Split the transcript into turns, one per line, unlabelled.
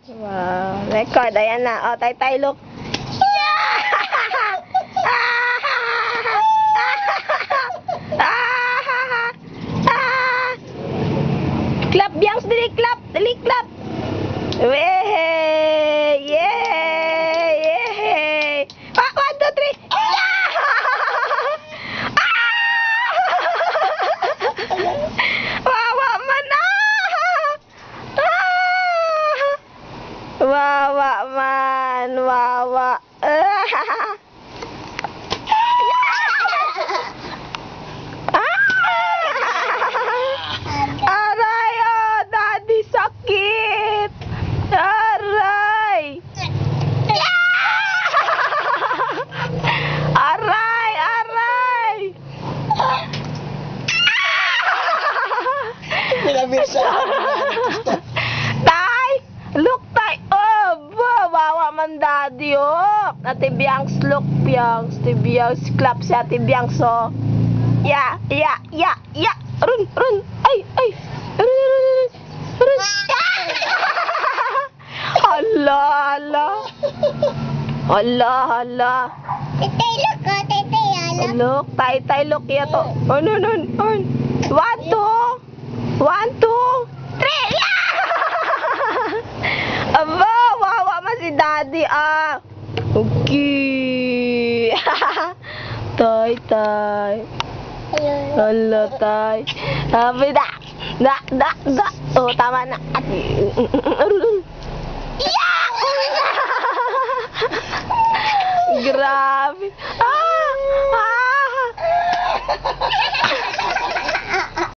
Wow. Record. Ayan na. O, tay-tay, look. Clap, Biangs. Dili, clap. Dili, clap. Weh! Yay! Yay! 1, 2, 3. Wawa man Wawa man. Wawa. Aray, oh, daddy, sakit. Aray. Aray, aray. Tay, look, tay. Oh, wawa man daddy, oh. Ate Biangs, look, Biangs. Ate Biangs, clap si Ate Biangs, oh. Ya, ya, ya, ya. Run, run. Ay, ay. Run, run, run. Hala, hala. Hala, hala.
Tetay, look, oh, tetay, alam.
Look, tay, look, ya to. On. 1, 2. 1, 2, 3. Yeah! Aba, wawa man si daddy, ah. Okay. Tay. Hala, tay. Sabi da. Oh, tama na. Yeah! Grabe.